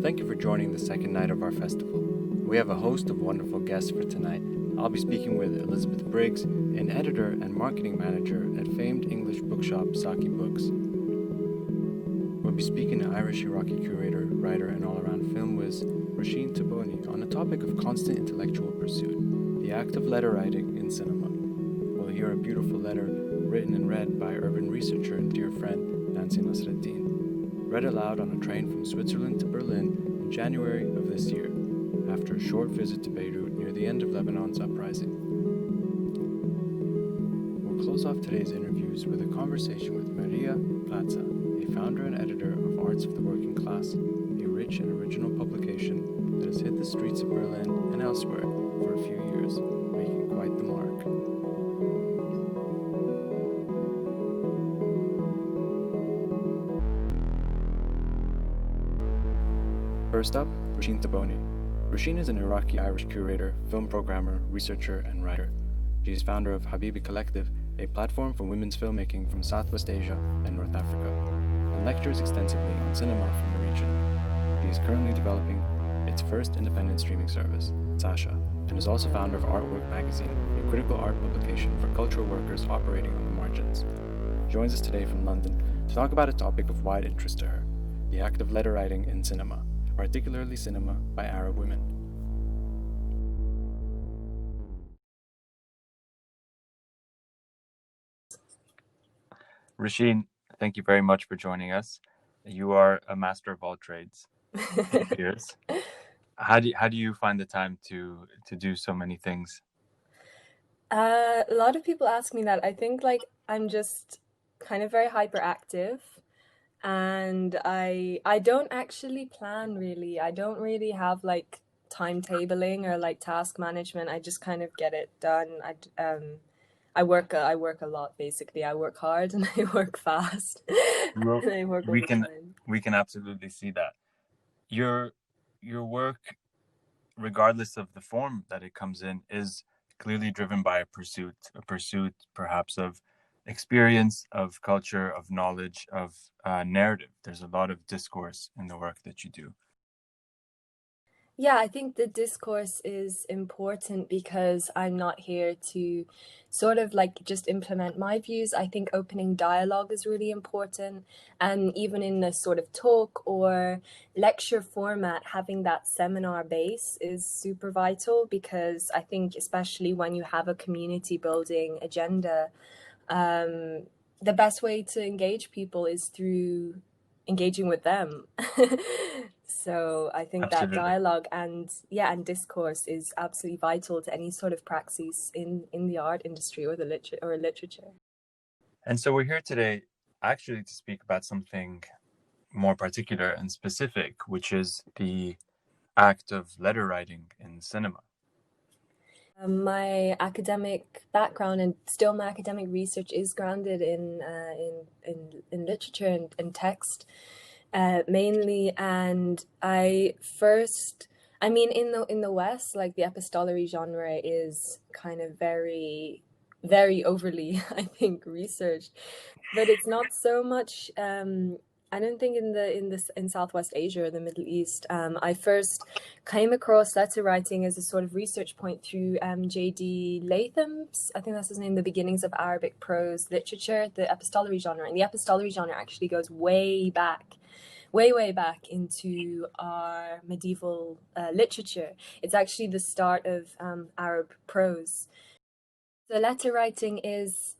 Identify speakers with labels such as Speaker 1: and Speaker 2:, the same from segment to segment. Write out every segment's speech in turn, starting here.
Speaker 1: Thank you for joining the second night of our festival. We have a host of wonderful guests for tonight. I'll be speaking with Elizabeth Briggs, an editor and marketing manager at famed English bookshop Saki Books. We'll be speaking to Irish Iraqi curator, writer, and all-around film whiz Róisín Tapponi on a topic of constant intellectual pursuit, the act of letter writing in cinema. We'll hear a beautiful letter written and read by urban researcher and dear friend Nancy Nasreddin, read aloud on a train from Switzerland to Berlin in January of this year, after a short visit to Beirut near the end of Lebanon's uprising. We'll close off today's interviews with a conversation with Maria Plaza, a founder and editor of Arts of the Working Class, a rich and original publication that has hit the streets of Berlin and elsewhere for a few years, making quite the mark. First up, Róisín Tapponi. Róisín is an Iraqi-Irish curator, film programmer, researcher, and writer. She is founder of Habibi Collective, a platform for women's filmmaking from Southwest Asia and North Africa, and lectures extensively on cinema from the region. She is currently developing its first independent streaming service, Shasha, and is also founder of Artwork magazine, a critical art publication for cultural workers operating on the margins. She joins us today from London to talk about a topic of wide interest to her, the act of letter writing in cinema, particularly cinema by Arab women.
Speaker 2: Róisín, thank you very much for joining us. You are a master of all trades. It appears. How do you find the time to do so many things?
Speaker 3: A lot of people ask me that. I think I'm just kind of very hyperactive, and I don't actually plan really. I don't really have timetabling or task management. I just kind of get it done. I work a lot basically. I work hard and I work fast. And I work all the time.
Speaker 2: We can absolutely see that. Your work, regardless of the form that it comes in, is clearly driven by a pursuit perhaps of experience, of culture, of knowledge, of narrative. There's a lot of discourse in the work that you do.
Speaker 3: Yeah, I think the discourse is important because I'm not here to sort of just implement my views. I think opening dialogue is really important. And even in a sort of talk or lecture format, having that seminar base is super vital, because I think especially when you have a community building agenda, the best way to engage people is through engaging with them. So I think
Speaker 2: Absolutely.
Speaker 3: That dialogue and discourse is absolutely vital to any sort of praxis in the art industry or literature.
Speaker 2: And so we're here today actually to speak about something more particular and specific, which is the act of letter writing in cinema.
Speaker 3: My academic background and still my academic research is grounded in literature and text. Mainly, and in the West, the epistolary genre is kind of very, very overly, I think, researched, but it's not so much. I don't think in Southwest Asia or the Middle East. I first came across letter writing as a sort of research point through J.D. Latham's, I think that's his name, The Beginnings of Arabic Prose Literature, the epistolary genre. And the epistolary genre actually goes way back into our medieval literature. It's actually the start of Arab prose. So letter writing is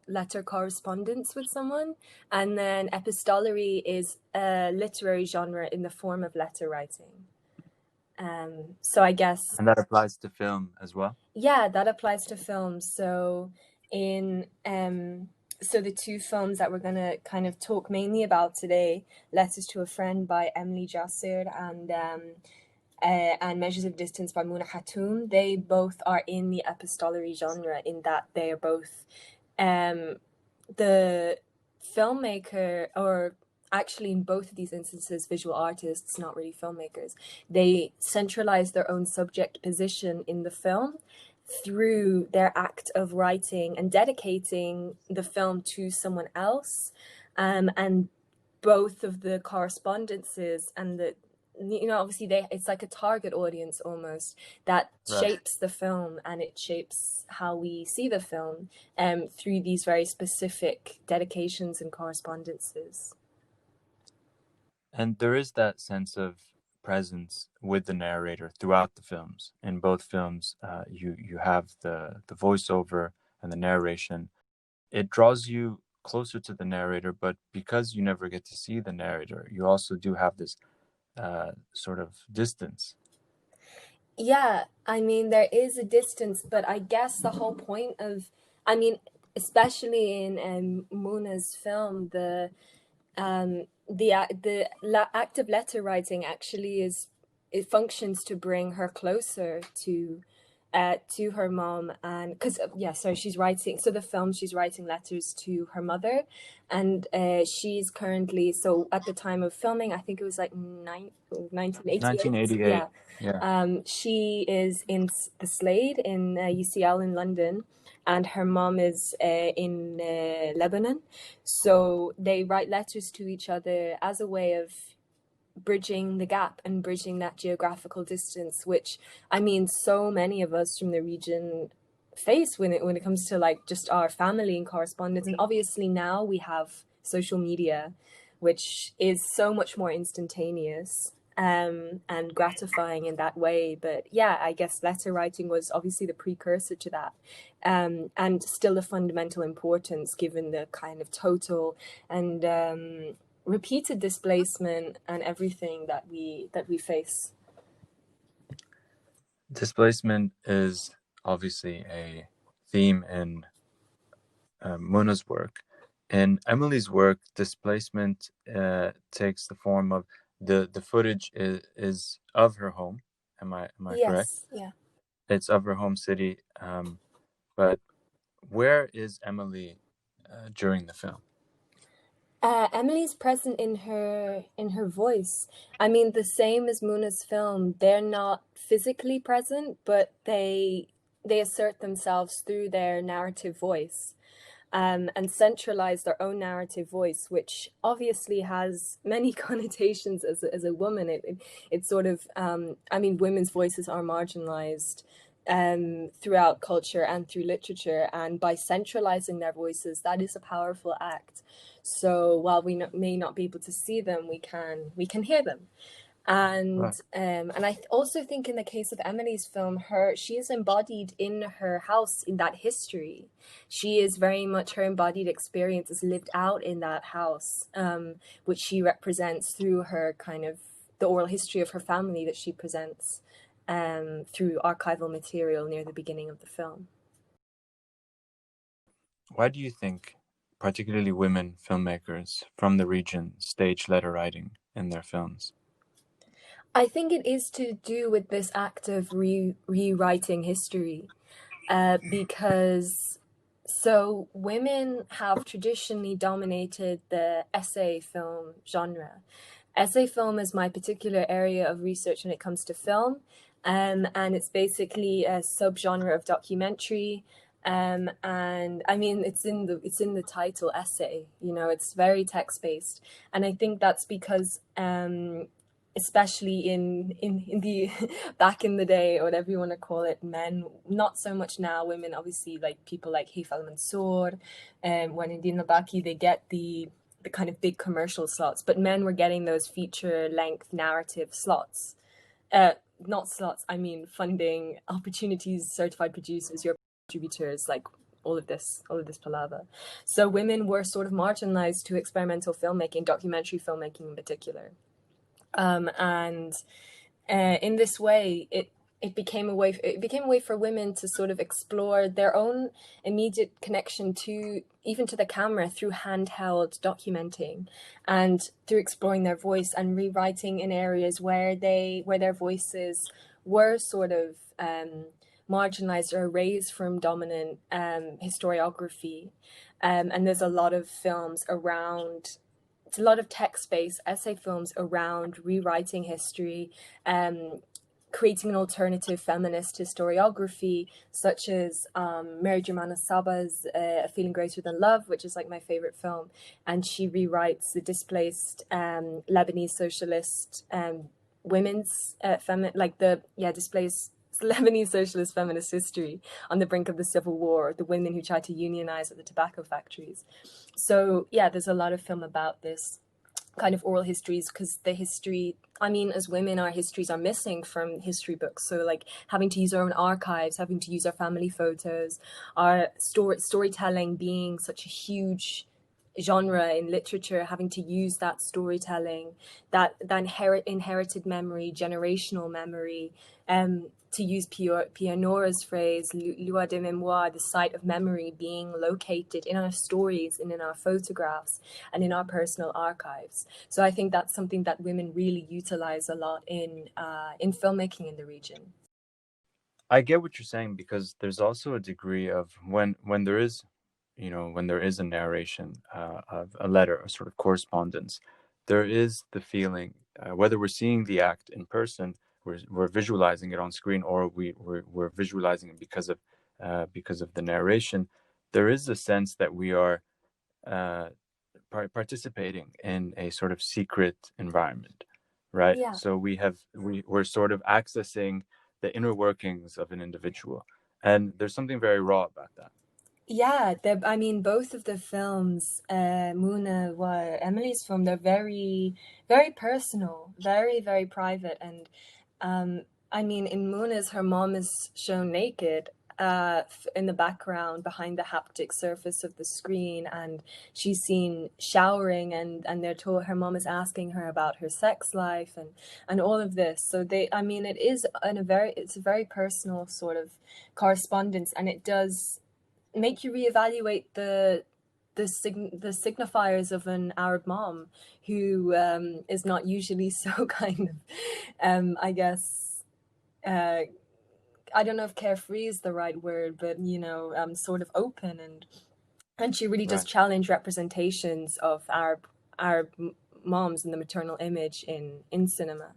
Speaker 3: letter correspondence with someone, and then epistolary is a literary genre in the form of letter writing. So I guess...
Speaker 2: And that applies to film as well?
Speaker 3: Yeah, that applies to film. So so the two films that we're going to kind of talk mainly about today, Letters to a Friend by Emily Jacir and Measures of Distance by Mona Hatoum, they both are in the epistolary genre, in that they are both the filmmaker, or actually in both of these instances visual artists, not really filmmakers, they centralize their own subject position in the film through their act of writing and dedicating the film to someone else, and both of the correspondences and the, you know, obviously it's like a target audience almost that
Speaker 2: Right.
Speaker 3: shapes the film, and it shapes how we see the film through these very specific dedications and correspondences.
Speaker 2: And there is that sense of presence with the narrator throughout the films. In both films, you have the voiceover and the narration. It draws you closer to the narrator, but because you never get to see the narrator, you also do have this sort of distance.
Speaker 3: Yeah, I mean, there is a distance, but I guess the whole point of, I mean, especially in Mona's film, the act of letter writing actually it functions to bring her closer to her mom, and because so she's writing, so the film, she's writing letters to her mother, and she's currently, so at the time of filming, I think it was like 1988.
Speaker 2: 1988. Yeah.
Speaker 3: She is in the Slade in UCL in London, and her mom is in Lebanon. So they write letters to each other as a way of bridging the gap and bridging that geographical distance, which, I mean, so many of us from the region face when it comes to like just our family and correspondence. And obviously now we have social media, which is so much more instantaneous and gratifying in that way. But yeah, I guess letter writing was obviously the precursor to that, and still a fundamental importance given the kind of total and repeated displacement and everything that we face.
Speaker 2: Displacement is obviously a theme in Mona's work. In Emily's work, displacement takes the form of the footage is of her home. Am I correct?
Speaker 3: Yes, yeah.
Speaker 2: It's of her home city. But where is Emily during the film?
Speaker 3: Emily's present in her voice. I mean, the same as Muna's film. They're not physically present, but they assert themselves through their narrative voice, and centralize their own narrative voice, which obviously has many connotations as a woman. It sort of, I mean, women's voices are marginalized throughout culture and through literature, and by centralizing their voices, that is a powerful act. So while we may not be able to see them, we can hear them. And
Speaker 2: Right.
Speaker 3: And I also think in the case of Emily's film, she is embodied in her house, in that history. She is very much, her embodied experience is lived out in that house, which she represents through her kind of the oral history of her family that she presents through archival material near the beginning of the film.
Speaker 2: Why do you think particularly women filmmakers from the region stage letter writing in their films?
Speaker 3: I think it is to do with this act of rewriting history, because so women have traditionally dominated the essay film genre. Essay film is my particular area of research when it comes to film, and it's basically a subgenre of documentary. And I mean, it's in the title, essay. You know, it's very text based, and I think that's because especially in the back in the day, or whatever you want to call it, men, not so much now, women, obviously, like people like Hif al-Mansour and when in Nabaki, they get the kind of big commercial slots, but men were getting those feature length narrative slots, not slots, I mean funding opportunities, certified producers, your distributors, like all of this palaver. So women were sort of marginalized to experimental filmmaking, documentary filmmaking in particular. And in this way, it became a way for women to sort of explore their own immediate connection to even to the camera through handheld documenting, and through exploring their voice and rewriting in areas where their voices were sort of marginalized or erased from dominant historiography. And there's a lot of films around, it's a lot of text-based essay films around rewriting history, creating an alternative feminist historiography, such as Mary Germana Saba's A Feeling Greater Than Love, which is like my favorite film. And she rewrites the displaced Lebanese socialist women's displaced Lebanese socialist feminist history on the brink of the civil war, the women who tried to unionize at the tobacco factories. So yeah, there's a lot of film about this kind of oral histories, because the history, I mean, as women, our histories are missing from history books. So like having to use our own archives, having to use our family photos, our storytelling being such a huge genre in literature, having to use that storytelling, that inherited memory, generational memory, to use Pierre Nora's phrase, loi de mémoire, the site of memory being located in our stories and in our photographs and in our personal archives. So I think that's something that women really utilize a lot in filmmaking in the region.
Speaker 2: I get what you're saying, because there's also a degree of when there is, when there is a narration of a letter, a sort of correspondence, there is the feeling, whether we're seeing the act in person, we're visualizing it on screen, or we're visualizing it because of the narration, there is a sense that we are participating in a sort of secret environment, right?
Speaker 3: Yeah.
Speaker 2: So we're sort of accessing the inner workings of an individual, and there's something very raw about that.
Speaker 3: Yeah, I mean, both of the films, Mona or Emily's film, they're very, very personal, very, very private. And I mean, in Mona's, her mom is shown naked in the background behind the haptic surface of the screen, and she's seen showering, and they're told her mom is asking her about her sex life and all of this. So I mean, it's a very personal sort of correspondence, and it does make you reevaluate the signifiers of an Arab mom who is not usually so kind of I guess I don't know if carefree is the right word, but sort of open, and she really does challenge representations of Arab moms in the maternal image in cinema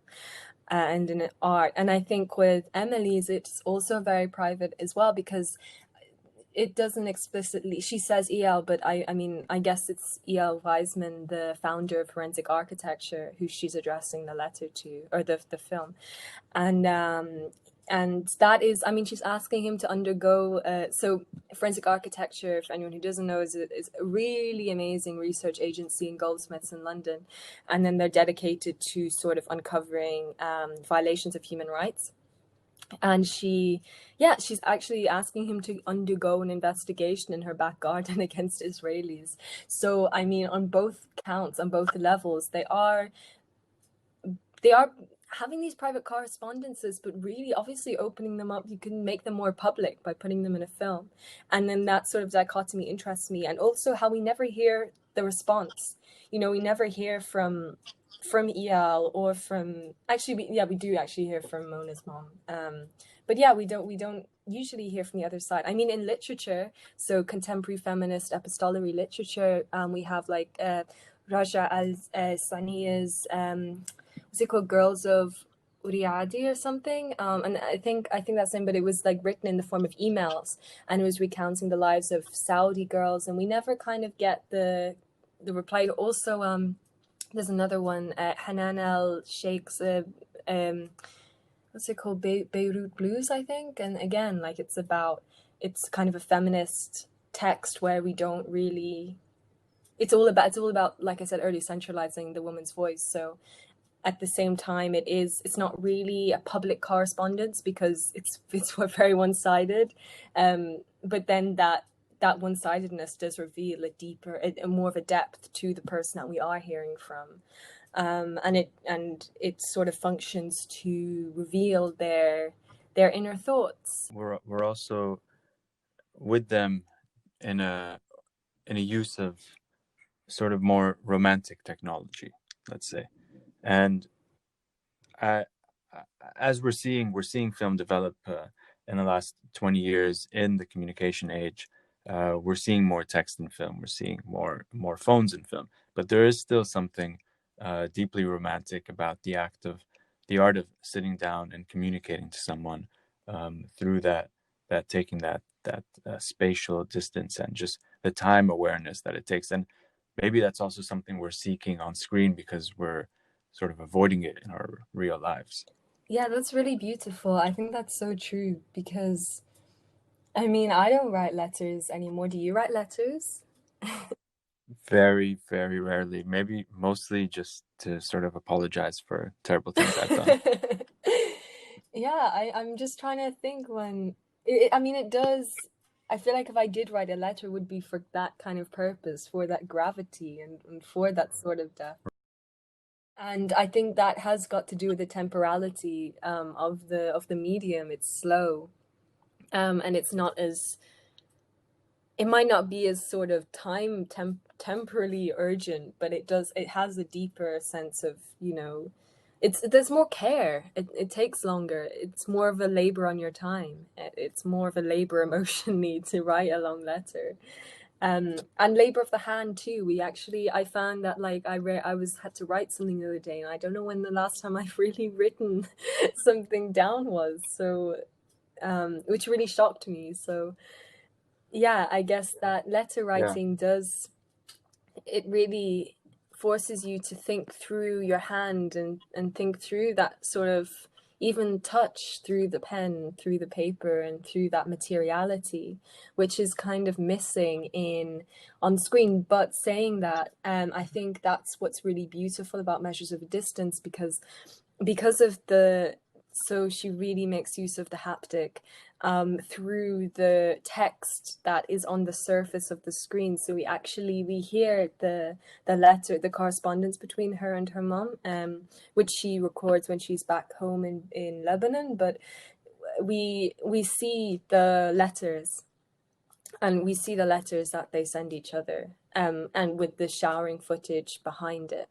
Speaker 3: and in art. And I think with Emily's, it's also very private as well, because it doesn't explicitly, she says E.L., but I mean, I guess it's E.L. Wiseman, the founder of forensic architecture, who she's addressing the letter to, or the film. And that is, I mean, she's asking him to undergo, so forensic architecture, for anyone who doesn't know, is a really amazing research agency in Goldsmiths in London. And then they're dedicated to sort of uncovering violations of human rights. And she's actually asking him to undergo an investigation in her back garden against Israelis. So, I mean, on both counts, on both levels, they are having these private correspondences, but really obviously opening them up. You can make them more public by putting them in a film. And then that sort of dichotomy interests me. And also how we never hear the response. We never hear from E.L. or from, actually, we do actually hear from Mona's mom. But yeah, we don't usually hear from the other side. I mean, in literature, so contemporary feminist epistolary literature, we have like Raja al-Saniya's, what's it called, Girls of Uriadi or something, and I think that's him, but it was like written in the form of emails, and it was recounting the lives of Saudi girls, and we never kind of get the reply. Also, there's another one, Hanan al-Sheikh's, what's it called, Beirut Blues, I think, and again, like it's kind of a feminist text where we don't really, it's all about, like I said earlier, centralizing the woman's voice. So at the same time, it's not really a public correspondence, because it's very one-sided, but then that one-sidedness does reveal a more of a depth to the person that we are hearing from, and it sort of functions to reveal their inner thoughts.
Speaker 2: We're also with them in a use of sort of more romantic technology, let's say, and as we're seeing film develop in the last 20 years in the communication age. We're seeing more text in film, we're seeing more phones in film, but there is still something deeply romantic about the act the art of sitting down and communicating to someone through that taking that spatial distance and just the time awareness that it takes. And maybe that's also something we're seeking on screen because we're sort of avoiding it in our real lives.
Speaker 3: Yeah, that's really beautiful. I think that's so true because, I mean, I don't write letters anymore. Do you write letters?
Speaker 2: Very, very rarely. Maybe mostly just to sort of apologize for terrible things I've done.
Speaker 3: Yeah, I'm just trying to think when I mean it does. I feel like if I did write a letter, it would be for that kind of purpose, for that gravity and for that sort of depth. And I think that has got to do with the temporality of the medium. It's slow, and it's not as it might not be as sort of temporally urgent, but it has a deeper sense of, you know, there's more care. It takes longer. It's more of a labor on your time. It's more of a labor emotionally to write a long letter. And labor of the hand too. I found that like had to write something the other day, and I don't know when the last time I've really written something down was. So which really shocked me. So yeah, I guess that letter writing it really forces you to think through your hand and think through that sort of even touch through the pen, through the paper, and through that materiality, which is kind of missing on screen. But saying that, I think that's what's really beautiful about Measures of Distance, because of so she really makes use of the haptic through the text that is on the surface of the screen. So we hear the letter, the correspondence between her and her mom, which she records when she's back home in Lebanon. But we see the letters, and we see the letters that they send each other, and with the showering footage behind it.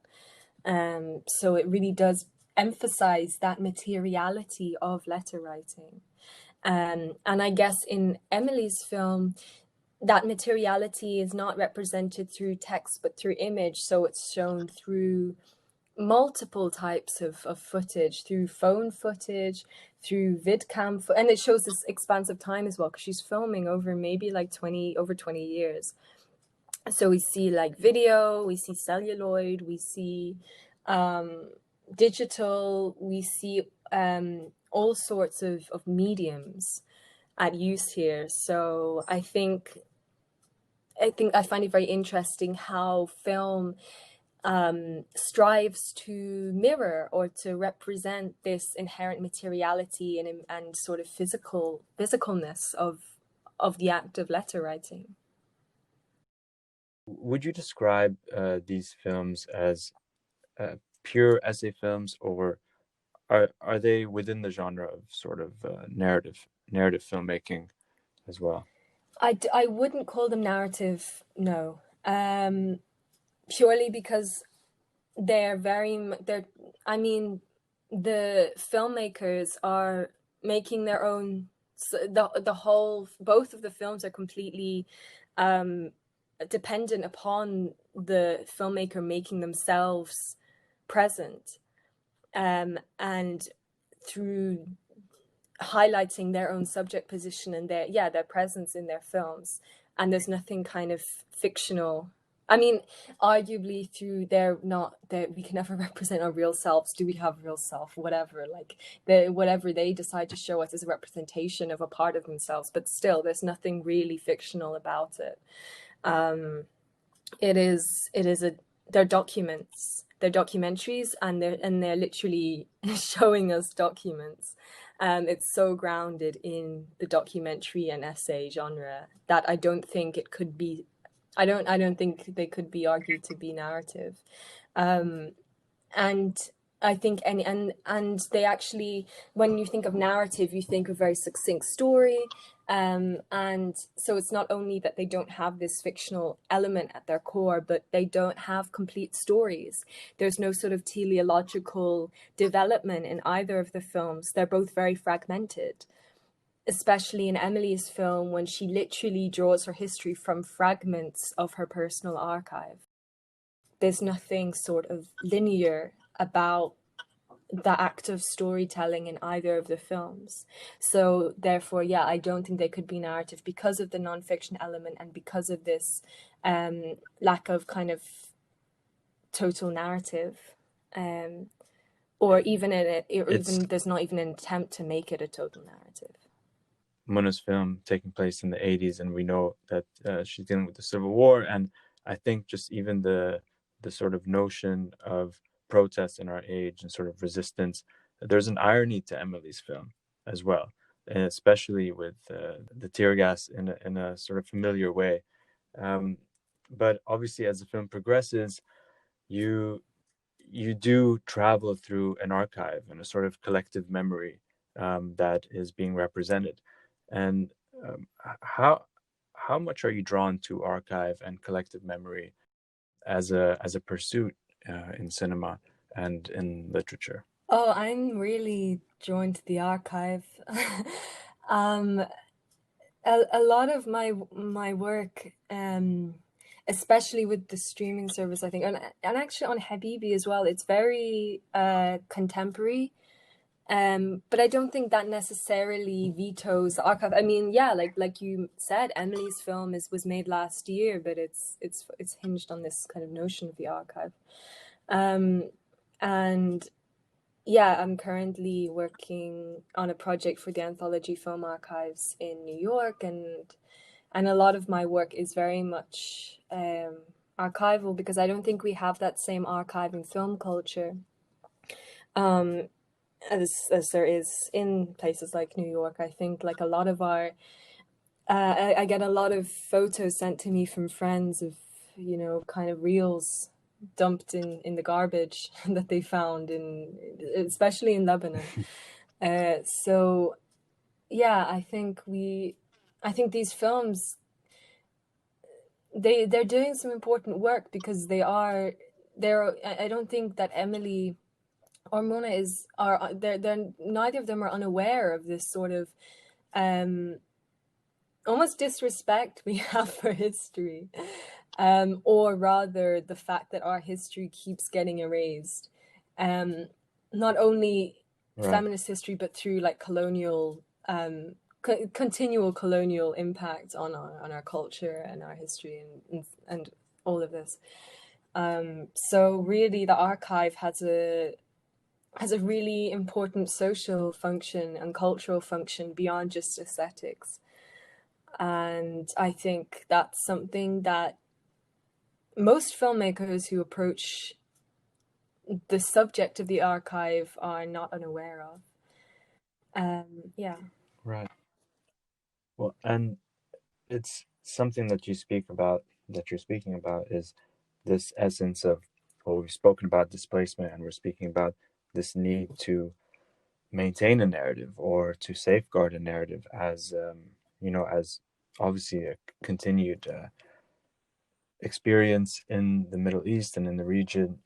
Speaker 3: So it really does emphasize that materiality of letter writing. And I guess in Emily's film, that materiality is not represented through text, but through image. So it's shown through multiple types of footage, through phone footage, through vidcam, and it shows this expanse of time as well, because she's filming over maybe like 20 years. So we see like video, we see celluloid, we see digital, we see all sorts of mediums at use here. So I think I find it very interesting how film strives to mirror or to represent this inherent materiality and sort of physicalness of the act of letter writing.
Speaker 2: Would you describe these films as pure essay films, or are they within the genre of sort of narrative filmmaking as well?
Speaker 3: I wouldn't call them narrative, no. Purely because I mean, the filmmakers are making their own, both of the films are completely dependent upon the filmmaker making themselves present, and through highlighting their own subject position and their presence in their films. And there's nothing kind of fictional. I mean, arguably we can never represent our real selves. Do we have real self? Whatever, like whatever they decide to show us is a representation of a part of themselves, but still there's nothing really fictional about it. They're documents, they're documentaries, and they're literally showing us documents. It's so grounded in the documentary and essay genre that I don't think it could be. I don't think they could be argued to be narrative. And I think and they actually, when you think of narrative, you think of very succinct story. And so it's not only that they don't have this fictional element at their core, but they don't have complete stories. There's no sort of teleological development in either of the films. They're both very fragmented, especially in Emily's film, when she literally draws her history from fragments of her personal archive. There's nothing sort of linear about the act of storytelling in either of the films. So therefore, yeah, I don't think they could be narrative because of the nonfiction element and because of this lack of kind of total narrative, or even in it, or
Speaker 2: It's
Speaker 3: even there's not even an attempt to make it a total narrative.
Speaker 2: Mona's film taking place in the 80s, and we know that she's dealing with the Civil War, and I think just even the sort of notion of protest in our age and sort of resistance, there's an irony to Emily's film as well, and especially with the tear gas in a sort of familiar way. But obviously, as the film progresses, you do travel through an archive and a sort of collective memory that is being represented. And um, how much are you drawn to archive and collective memory as a pursuit in cinema and in literature?
Speaker 3: Oh, I'm really drawn to the archive. um, a lot of my work, especially with the streaming service, I think, and actually on Habibi as well, it's very contemporary. But I don't think that necessarily vetoes the archive. I mean, yeah, like you said, Emily's film was made last year, but it's hinged on this kind of notion of the archive. And yeah, I'm currently working on a project for the Anthology Film Archives in New York, and a lot of my work is very much archival because I don't think we have that same archive in film culture. As there is in places like New York. I think like a lot of our I get a lot of photos sent to me from friends of, you know, kind of reels dumped in the garbage that they found in, especially in Lebanon. So yeah, I think these films, they're doing some important work because they're I don't think that Emily or Mona they're neither of them are unaware of this sort of almost disrespect we have for history, or rather the fact that our history keeps getting erased, not only feminist history but through like colonial continual colonial impact on our culture and our history and all of this. So really the archive has a really important social function and cultural function beyond just aesthetics. And I think that's something that most filmmakers who approach the subject of the archive are not unaware of. Yeah.
Speaker 2: Right. Well, and it's something that you're speaking about is this essence of, well, we've spoken about displacement and we're speaking about this need to maintain a narrative or to safeguard a narrative as as obviously a continued experience in the Middle East and in the region.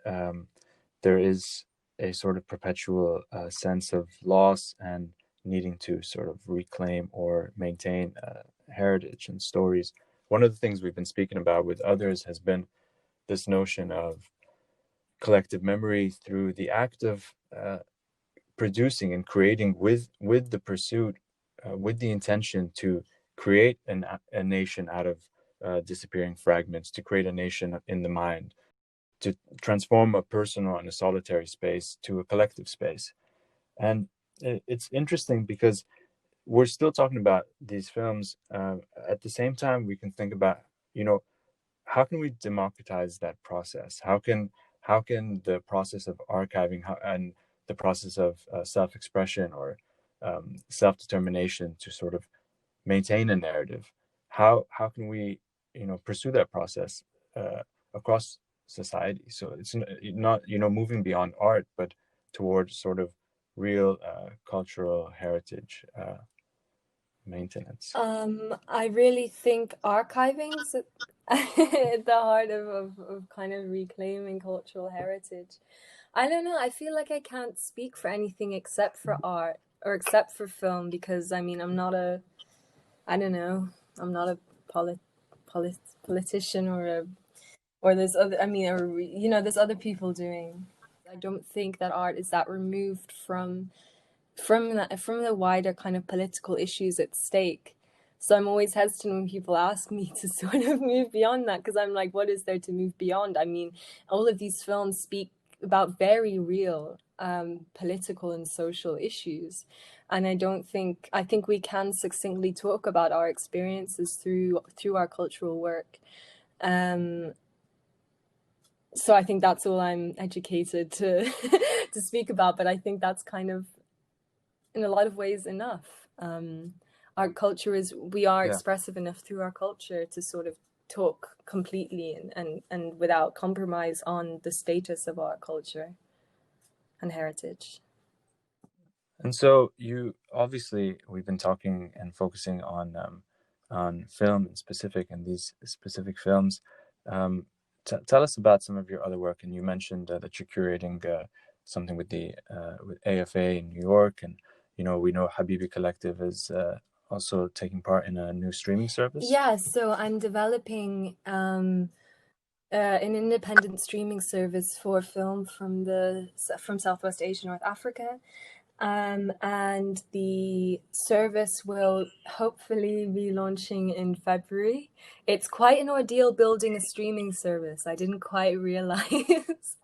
Speaker 2: There is a sort of perpetual sense of loss and needing to sort of reclaim or maintain heritage and stories. One of the things we've been speaking about with others has been this notion of collective memory through the act of producing and creating with the pursuit, with the intention to create a nation out of disappearing fragments, to create a nation in the mind, to transform a personal and a solitary space to a collective space. And it's interesting because we're still talking about these films. At the same time, we can think about, how can we democratize that process? How can the process of archiving and the process of self-expression or self-determination to sort of maintain a narrative, how can we pursue that process across society? So it's not moving beyond art, but towards sort of real cultural heritage maintenance.
Speaker 3: I really think archiving's at the heart of kind of reclaiming cultural heritage. I don't know. I feel like I can't speak for anything except for art or except for film because I mean I don't know, I'm not a politician or there's other, I mean, or, there's other people doing I don't think that art is that removed from the wider kind of political issues at stake. So I'm always hesitant when people ask me to sort of move beyond that, because I'm like, what is there to move beyond? I mean, all of these films speak about very real political and social issues. And I think we can succinctly talk about our experiences through our cultural work. So I think that's all I'm educated to to speak about, but I think that's kind of, in a lot of ways, enough. Our culture we are expressive enough through our culture to sort of talk completely and without compromise on the status of our culture and heritage.
Speaker 2: And so we've been talking and focusing on film in specific and these specific films. Tell us about some of your other work. And you mentioned that you're curating something with with AFA in New York, and we know Habibi Collective is also taking part in a new streaming service.
Speaker 3: Yeah, so I'm developing an independent streaming service for film from Southwest Asia, North Africa. And the service will hopefully be launching in February. It's quite an ordeal building a streaming service. I didn't quite realize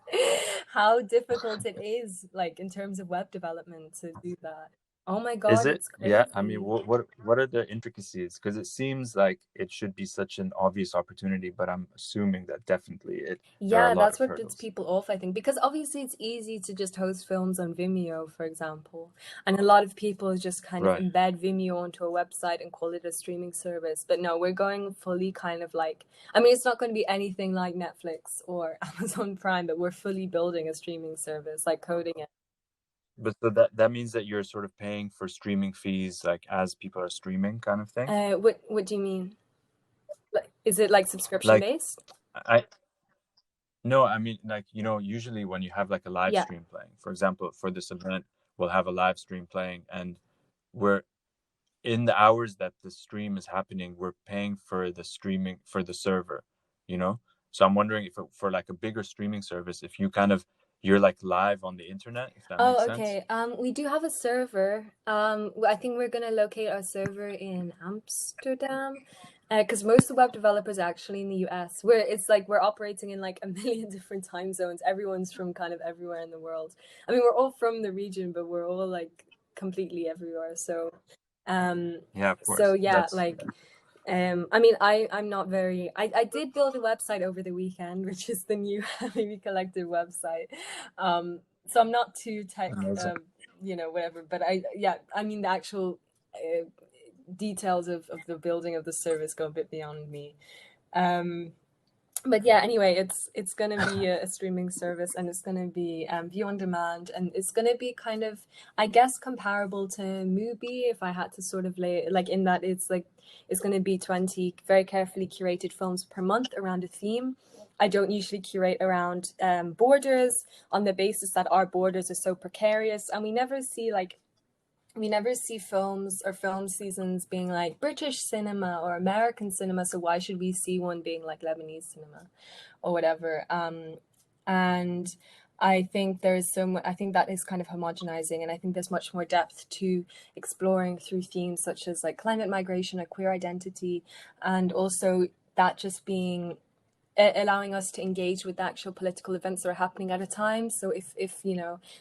Speaker 3: how difficult it is, like in terms of web development, to do that. Oh my God,
Speaker 2: Is it?
Speaker 3: it's crazy.
Speaker 2: Yeah, I mean, what are the intricacies? Because it seems like it should be such an obvious opportunity, but I'm assuming that definitely there are a lot
Speaker 3: that's
Speaker 2: of
Speaker 3: what gets
Speaker 2: hurdles.
Speaker 3: people off, I think, because obviously it's easy to just host films on Vimeo, for example, and a lot of people just kind of embed Vimeo onto a website and call it a streaming service. But no, we're going fully kind of like, I mean, it's not going to be anything like Netflix or Amazon Prime, but we're fully building a streaming service, like coding it.
Speaker 2: But so that means that you're sort of paying for streaming fees, like as people are streaming, kind of thing.
Speaker 3: What do you mean? Like, is it like subscription
Speaker 2: Like,
Speaker 3: based?
Speaker 2: No, I mean, like, usually when you have like a live stream playing, for example, for this event, we'll have a live stream playing, and we're in the hours that the stream is happening, we're paying for the streaming for the server, So I'm wondering if for like a bigger streaming service, if you're like live on the internet, if that makes sense.
Speaker 3: Okay. We do have a server. I think we're gonna locate our server in Amsterdam, because most of the web developers are actually in the US, where it's like we're operating in like a million different time zones. Everyone's from kind of everywhere in the world. I mean, we're all from the region, but we're all like completely everywhere. So,
Speaker 2: yeah, of course.
Speaker 3: So yeah, I mean, I'm not very. I did build a website over the weekend, which is the new Habibi Collective website. So I'm not too tech, whatever. But I mean, the actual details of the building of the service go a bit beyond me. But yeah, anyway, it's gonna be a streaming service, and it's gonna be view on demand, and it's gonna be kind of, I guess, comparable to Mubi, if I had to sort of lay like in that it's gonna be 20 very carefully curated films per month around a theme. I don't usually curate around borders, on the basis that our borders are so precarious, and we never see films or film seasons being like British cinema or American cinema, so why should we see one being like Lebanese cinema or whatever? And I think I think that is kind of homogenizing, and I think there's much more depth to exploring through themes such as like climate migration or queer identity, and also that just being allowing us to engage with the actual political events that are happening at a time. So if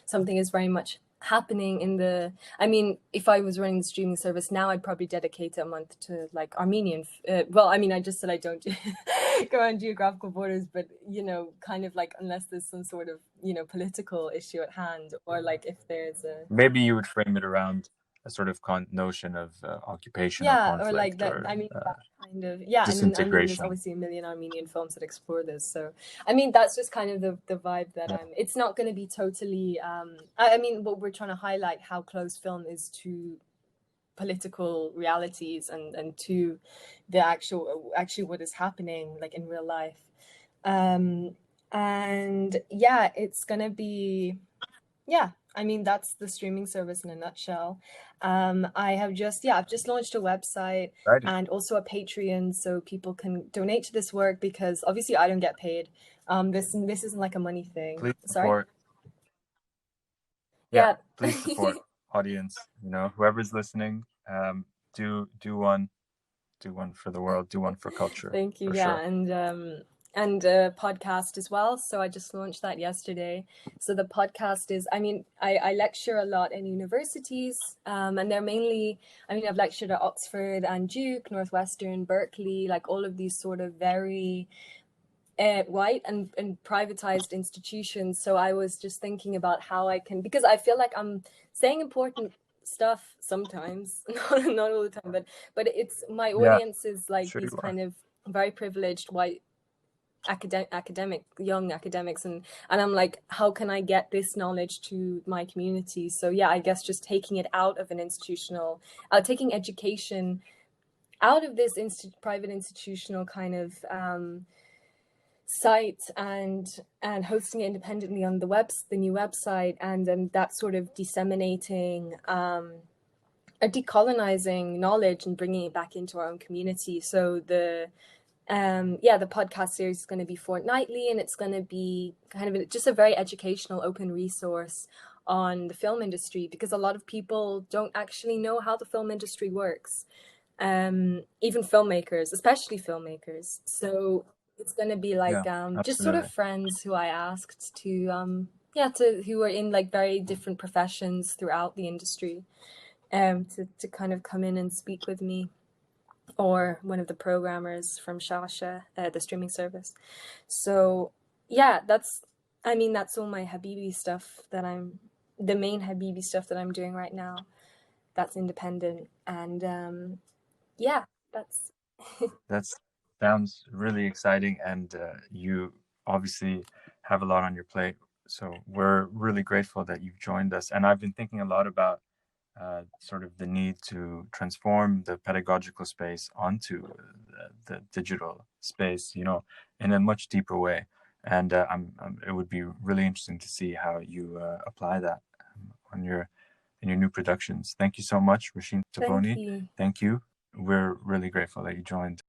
Speaker 3: something is very much happening I mean, if I was running the streaming service now, I'd probably dedicate a month to like Armenian. Well, I mean, I just said I don't go on geographical borders, but kind of like unless there's some sort of political issue at hand, or like if there's
Speaker 2: maybe you would frame it around a sort of notion of occupation or conflict,
Speaker 3: or like that. I mean, that kind of and then there's obviously a million Armenian films that explore this. So I mean, that's just kind of the vibe that it's not going to be totally. I mean, what we're trying to highlight how close film is to political realities and to the actually what is happening like in real life. And yeah, it's gonna be I mean, that's the streaming service in a nutshell. I've just launched a website and also a Patreon, so people can donate to this work, because obviously I don't get paid. This isn't like a money thing.
Speaker 2: Please
Speaker 3: Sorry? Yeah.
Speaker 2: Please support audience. Whoever's listening, do one for the world, do one for culture.
Speaker 3: Thank you.
Speaker 2: For
Speaker 3: Yeah,
Speaker 2: sure.
Speaker 3: and a podcast as well. So I just launched that yesterday. So the podcast is, I lecture a lot in universities, and they're mainly, I've lectured at Oxford and Duke, Northwestern, Berkeley, like all of these sort of very white and privatized institutions. So I was just thinking about how I can, because I feel like I'm saying important stuff sometimes, not all the time, but it's my audience is like these kind of very privileged white young academics, and I'm like, how can I get this knowledge to my community? So yeah, I guess just taking it out of an institutional, taking education out of this private institutional kind of site and hosting it independently on the new website, and that sort of disseminating or decolonizing knowledge and bringing it back into our own community. So the podcast series is going to be fortnightly, and it's going to be kind of just a very educational open resource on the film industry, because a lot of people don't actually know how the film industry works, even filmmakers, especially filmmakers. So it's going to be like just sort of friends who I asked to who are in like very different professions throughout the industry, to kind of come in and speak with me, or one of the programmers from Shasha, the streaming service. So yeah, that's all my Habibi stuff the main Habibi stuff that I'm doing right now. That's independent, and
Speaker 2: That sounds really exciting, and you obviously have a lot on your plate. So we're really grateful that you've joined us. And I've been thinking a lot about sort of the need to transform the pedagogical space onto the digital space, in a much deeper way. And it would be really interesting to see how you apply that in your new productions. Thank you so much, Róisín Tapponi.
Speaker 3: Thank you.
Speaker 2: Thank you. We're really grateful that you joined.